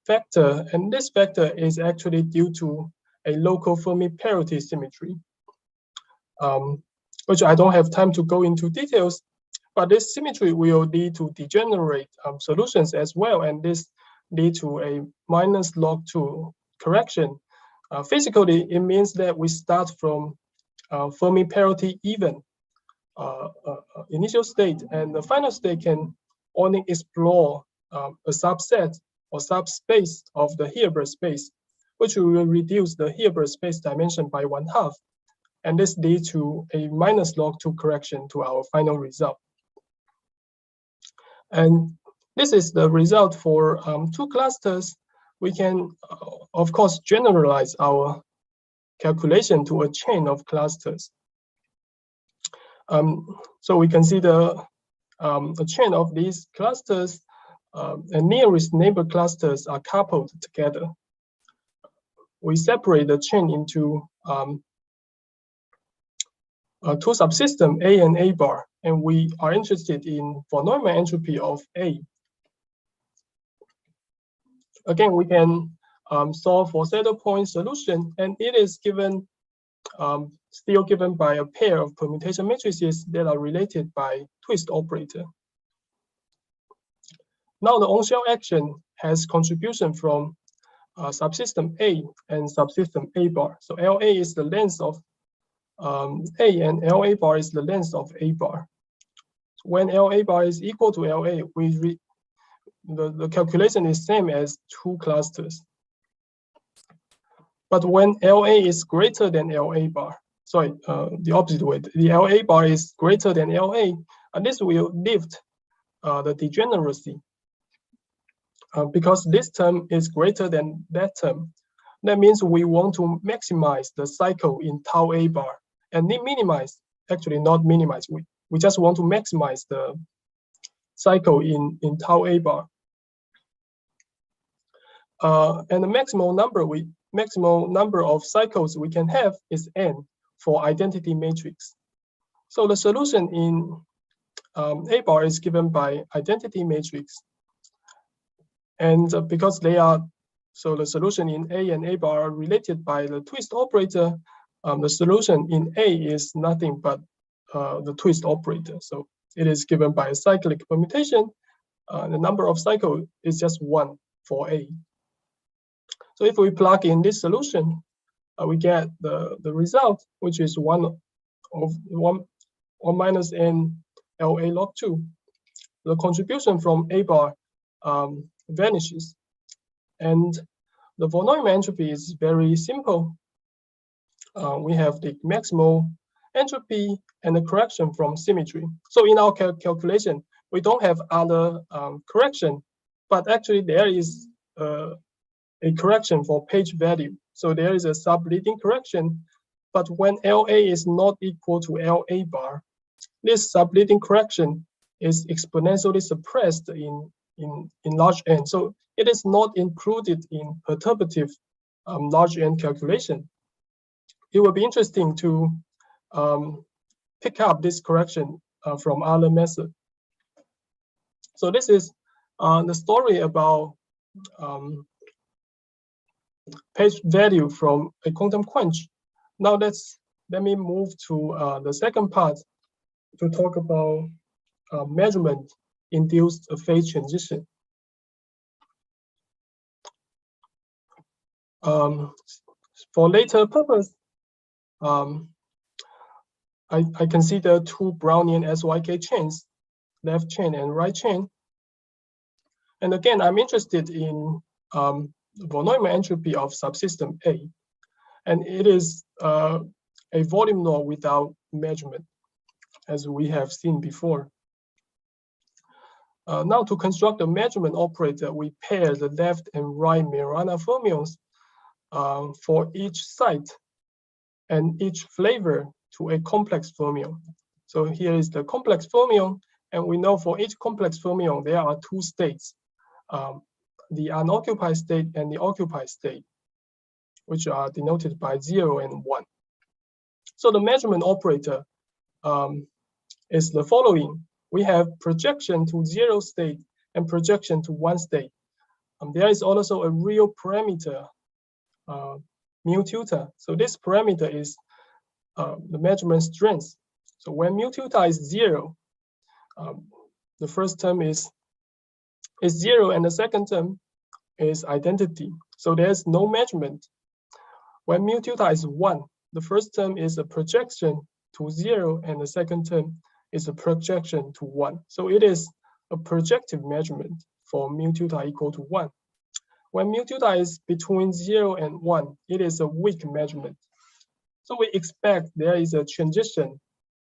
factor, and this factor is actually due to a local Fermi parity symmetry, which I don't have time to go into details, but this symmetry will lead to degenerate solutions as well, and this lead to a minus log 2 correction. Physically, it means that we start from Fermi parity even initial state, and the final state can only explore a subset or subspace of the Hilbert space, which will reduce the Hilbert space dimension by 1/2. And this leads to a minus log 2 correction to our final result. And this is the result for 2 clusters. We can, of course, generalize our calculation to a chain of clusters. So we consider a chain of these clusters, and nearest neighbor clusters are coupled together. we separate the chain into two subsystems, A and A bar, and we are interested in von Neumann entropy of A. Again, we can solve for saddle point solution, and it is given still given by a pair of permutation matrices that are related by twist operator. Now the on-shell action has contribution from subsystem A and subsystem A bar. So LA is the length of A, and LA bar is the length of A bar. When LA bar is equal to LA, the calculation is same as two clusters. But when LA is greater than LA bar, sorry, the opposite way, the LA bar is greater than LA, and this will lift the degeneracy. Because this term is greater than that term. That means we want to maximize the cycle in tau A bar and minimize, actually not minimize, we just want to maximize the cycle in tau A bar. And the maximum number of cycles we can have is n for identity matrix. So the solution in A bar is given by identity matrix. And because they are, so the solution in A and A bar are related by the twist operator, the solution in A is nothing but the twist operator. So it is given by a cyclic permutation. The number of cycles is just 1 for A. So if we plug in this solution, we get the result, which is 1 minus n LA log 2. The contribution from A bar vanishes. And the von Neumann entropy is very simple. We have the maximal entropy and the correction from symmetry. So in our calculation, we don't have other correction, but actually there is a correction for page value. So there is a subleading correction, but when LA is not equal to LA bar, this subleading correction is exponentially suppressed in large N. So it is not included in perturbative large N calculation. It will be interesting to pick up this correction from other methods. So this is the story about page value from a quantum quench. Now let me move to the second part to talk about measurement-induced phase transition. For later purpose, I consider two Brownian SYK chains, left chain and right chain. And again, I'm interested in von Neumann entropy of subsystem A. And it is a volume law without measurement, as we have seen before. Now to construct a measurement operator, we pair the left and right Majorana fermions for each site and each flavor to a complex fermion. So here is the complex fermion, and we know for each complex fermion, there are two states, the unoccupied state and the occupied state, which are denoted by 0 and 1. So the measurement operator is the following. We have projection to 0 state and projection to 1 state. There is also a real parameter, mu theta. So this parameter is the measurement strength. So when mu theta is 0, the first term is 0 and the second term is identity. So there's no measurement. When mu theta is 1, the first term is a projection to 0 and the second term is a projection to 1. So it is a projective measurement for mu theta equal to 1. When mu theta is between 0 and 1, it is a weak measurement. So we expect there is a transition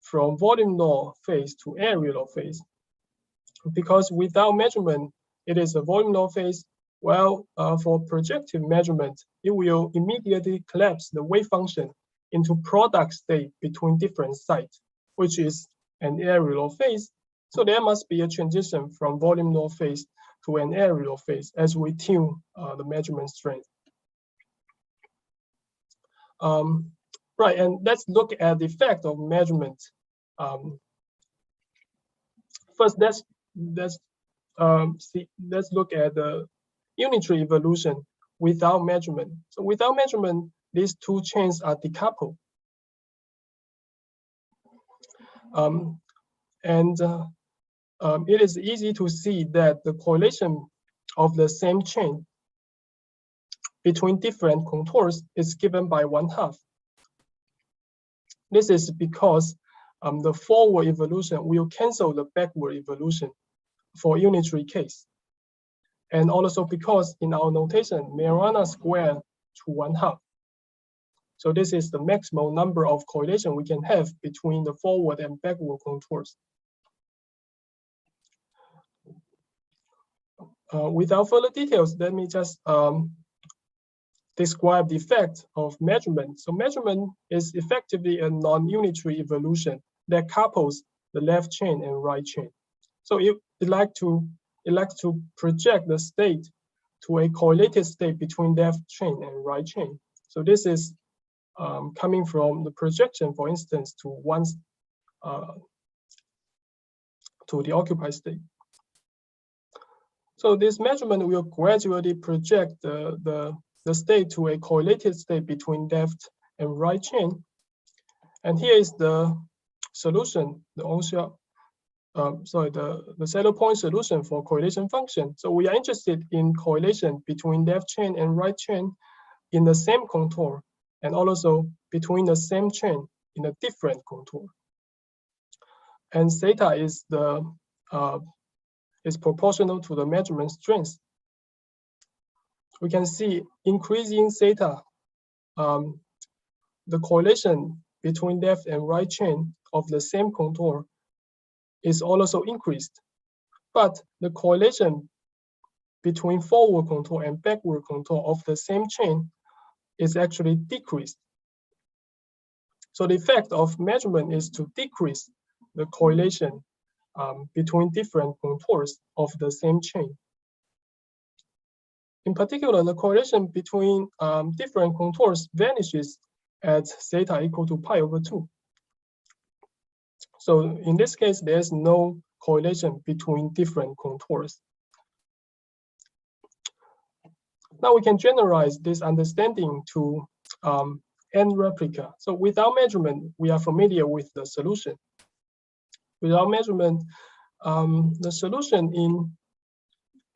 from volume law phase to area law phase. Because without measurement, it is a volume law phase. Well, for projective measurement, it will immediately collapse the wave function into product state between different sites, which is an area law phase. So there must be a transition from volume law phase to an area law phase as we tune the measurement strength. Right, and let's look at the effect of measurement. First, let's look at the unitary evolution without measurement. So without measurement, these two chains are decoupled. It is easy to see that the correlation of the same chain between different contours is given by 1/2. This is because the forward evolution will cancel the backward evolution for unitary case. And also because in our notation, Majorana squared to 1/2. So this is the maximum number of correlation we can have between the forward and backward contours. Without further details, let me just describe the effect of measurement. So measurement is effectively a non-unitary evolution that couples the left chain and right chain. So it likes to project the state to a correlated state between left chain and right chain. So this is coming from the projection, for instance, to the occupied state. So this measurement will gradually project the state to a correlated state between left and right chain. And here is the solution, the saddle point solution for correlation function. So we are interested in correlation between left chain and right chain in the same contour, and also between the same chain in a different contour. And theta is proportional to the measurement strength. We can see increasing theta, the correlation between left and right chain of the same contour is also increased, but the correlation between forward contour and backward contour of the same chain is actually decreased. So the effect of measurement is to decrease the correlation between different contours of the same chain. In particular, the correlation between different contours vanishes at theta equal to pi/2. So in this case, there's no correlation between different contours. Now we can generalize this understanding to n replica. So without measurement, we are familiar with the solution. Without measurement, the solution in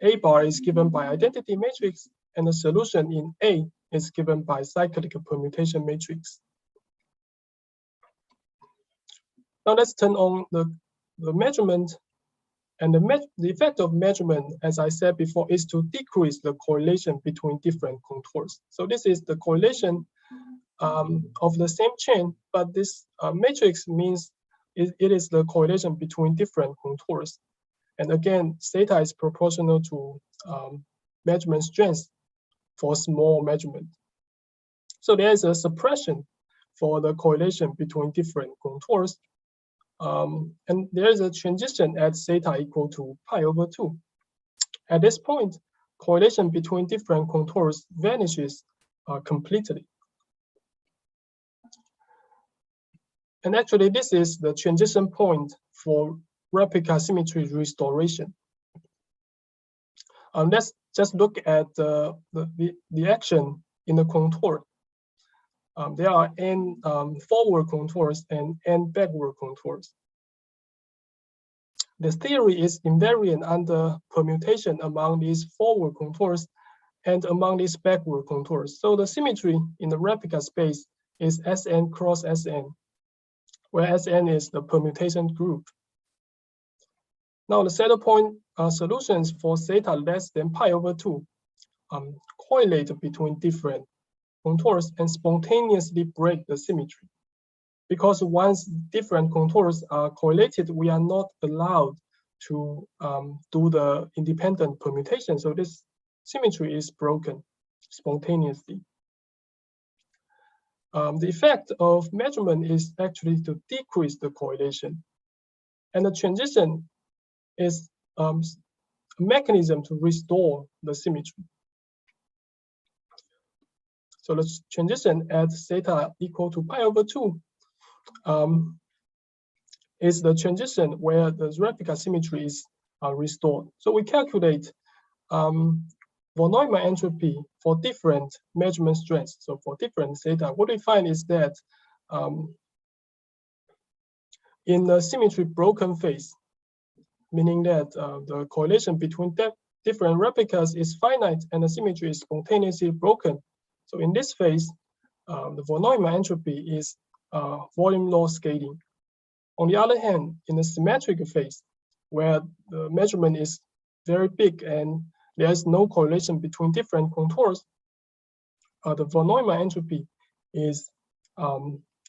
A bar is given by identity matrix, and the solution in A is given by cyclic permutation matrix. Now let's turn on the measurement. And the effect of measurement, as I said before, is to decrease the correlation between different contours. So this is the correlation of the same chain, but this matrix means it is the correlation between different contours. And again, theta is proportional to measurement strength for small measurement. So there is a suppression for the correlation between different contours. And there is a transition at theta equal to pi/2. At this point, correlation between different contours vanishes completely. And actually, this is the transition point for replica symmetry restoration. Let's just look at the action in the contour. There are n forward contours and n backward contours. The theory is invariant under permutation among these forward contours and among these backward contours. So the symmetry in the replica space is Sn cross Sn, where Sn is the permutation group. Now the saddle point solutions for theta less than pi/2 correlate between different contours and spontaneously break the symmetry. Because once different contours are correlated, we are not allowed to do the independent permutation. So this symmetry is broken spontaneously. The effect of measurement is actually to decrease the correlation. And the transition is a mechanism to restore the symmetry. So the transition at theta equal to pi over 2 is the transition where the replica symmetry is restored. So we calculate von Neumann entropy for different measurement strengths. So for different theta, what we find is that in the symmetry broken phase, meaning that the correlation between different replicas is finite and the symmetry is spontaneously broken. So in this phase, the von Neumann entropy is volume law scaling. On the other hand, in the symmetric phase, where the measurement is very big and there is no correlation between different contours, the von Neumann entropy is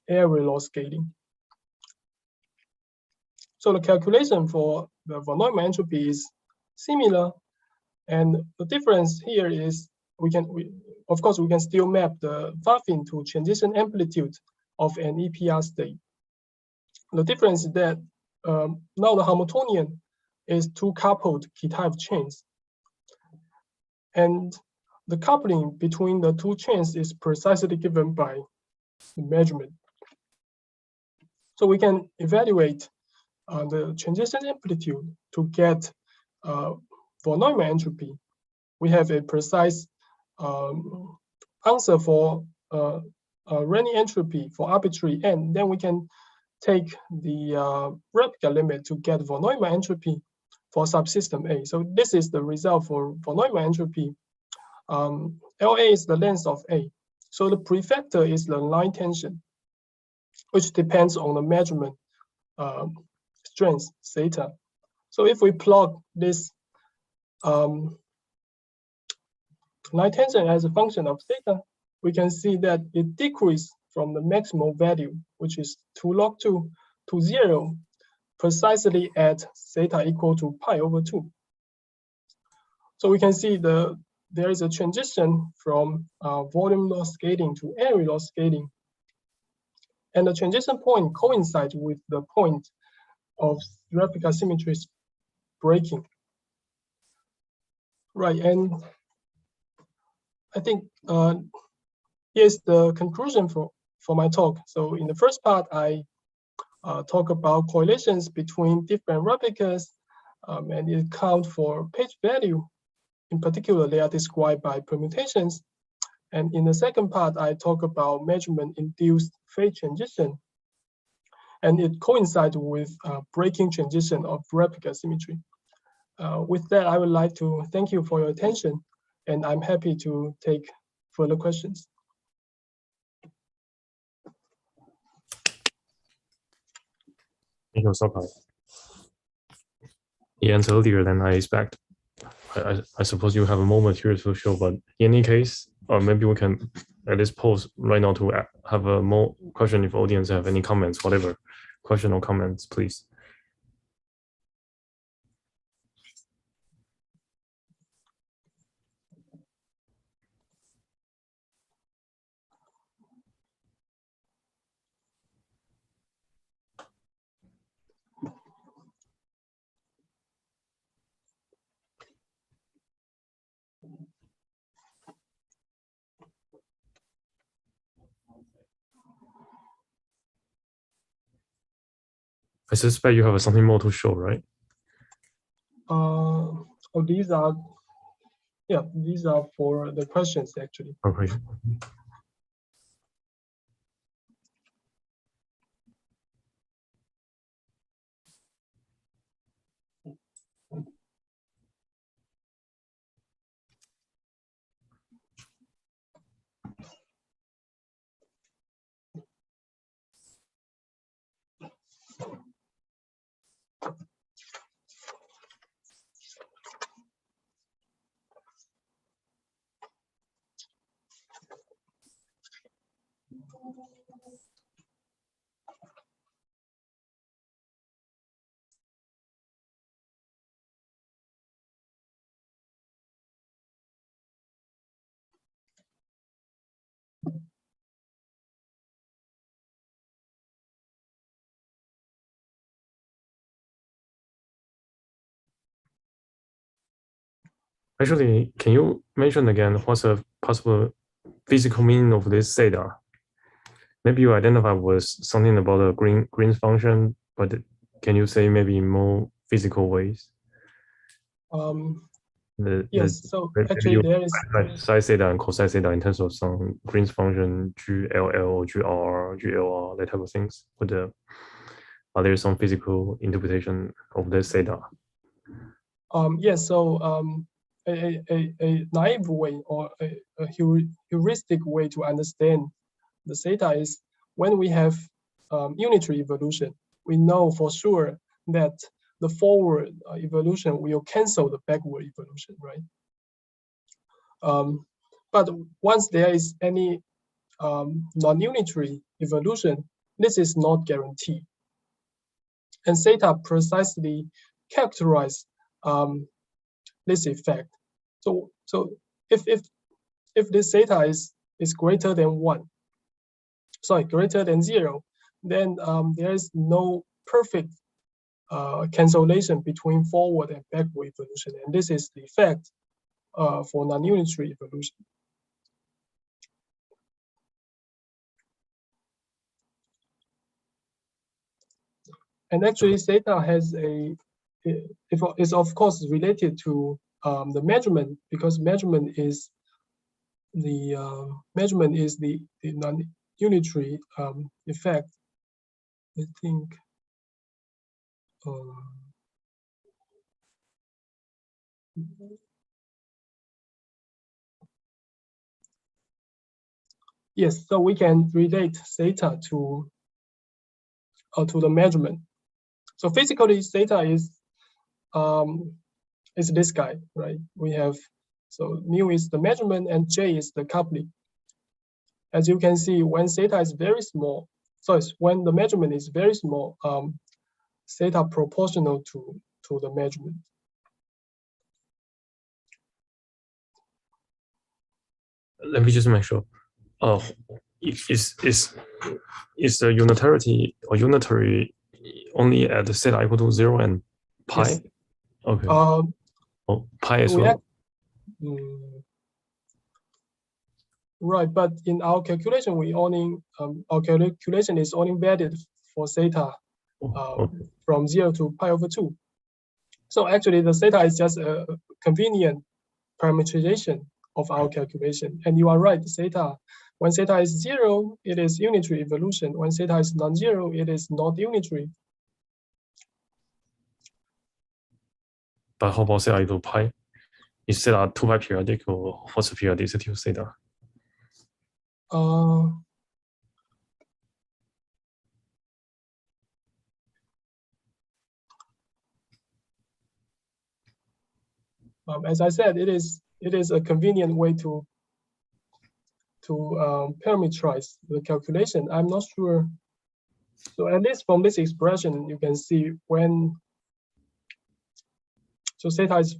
area law scaling. So the calculation for the von Neumann entropy is similar, and the difference here is of course we can still map the Pfaffin to transition amplitude of an EPR state. The difference is that now the Hamiltonian is two coupled Kitaev chains, and the coupling between the two chains is precisely given by the measurement. So we can evaluate the transition amplitude to get von Neumann entropy. We have a precise answer for Renyi entropy for arbitrary n. Then we can take the replica limit to get von Neumann entropy for subsystem A. So this is the result for von Neumann entropy. LA is the length of A. So the prefactor is the line tension, which depends on the measurement strength theta. So if we plot this line tension as a function of theta, we can see that it decreases from the maximal value, which is 2 log 2 to 0, precisely at theta equal to pi over 2. So we can see there is a transition from volume law scaling to area law scaling. And the transition point coincides with the point of replica symmetries breaking. Right, and I think here's the conclusion for my talk. So in the first part, I talk about correlations between different replicas and it account for page value. In particular, they are described by permutations. And in the second part, I talk about measurement-induced phase transition. And it coincides with breaking transition of replica symmetry. With that, I would like to thank you for your attention, and I'm happy to take further questions. Thank you, Shao-Kai. He answered earlier than I expect. I suppose you have a moment here to show, but in any case, or maybe we can at least pause right now to have a more question if audience have any comments, whatever question or comments, please. I suspect you have something more to show, right? Oh, these are for the questions actually. Okay. Actually, can you mention again what's a possible physical meaning of this theta. Maybe you identify with something about the Green's function, but can you say maybe in more physical ways? Yes, so actually there is psi theta and cosine theta in terms of some Green's function, GLL, GR, GLR, that type of things. But are there some physical interpretation of this theta? Yes, so a naive way or a heuristic way to understand the theta is when we have unitary evolution, we know for sure that the forward evolution will cancel the backward evolution, right? But once there is any non-unitary evolution, this is not guaranteed. And theta precisely characterize this effect. So if this theta is greater than greater than 0, then there is no perfect cancellation between forward and backward evolution, and this is the effect for non-unitary evolution. And actually, theta has is of course related to the measurement, because measurement is the non-unitary effect. I think. Yes, so we can relate theta to the measurement. So physically, theta is this guy, right? We have, so mu is the measurement and J is the coupling. As you can see, when theta is very small, so when the measurement is very small, theta proportional to the measurement. Let me just make sure. Is the unitarity or unitary only at the theta equal to 0 and pi? Yes. Okay. Pi as well. Right, but in our calculation, we only our calculation is only valid for theta from 0 to pi over 2. So actually, the theta is just a convenient parameterization of our calculation. And you are right, theta, when theta is 0, it is unitary evolution. When theta is non-zero, it is not unitary. But how about theta equal to pi? Is theta 2 pi periodic, or what's the periodicity of theta? As I said, it is a convenient way to parameterize the calculation. I'm not sure. So at least from this expression, you can see when. So theta is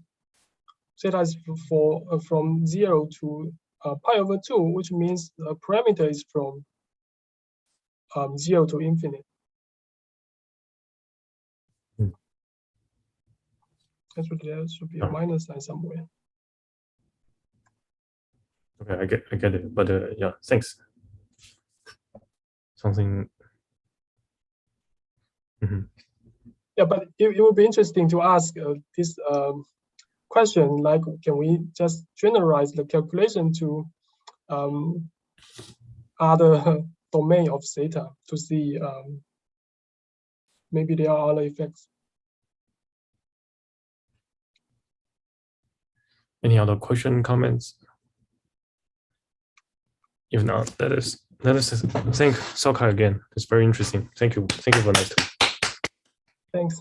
from 0 to pi over 2, which means the parameter is from 0 to infinite. There should be a minus sign somewhere. Okay, I get it. But yeah, thanks. Something. Yeah, but it would be interesting to ask this question, like, can we just generalize the calculation to other domain of theta to see maybe there are other effects. Any other question, comments? If not, let us thank Shao-Kai again. It's very interesting. Thank you. Thank you for that. Thanks.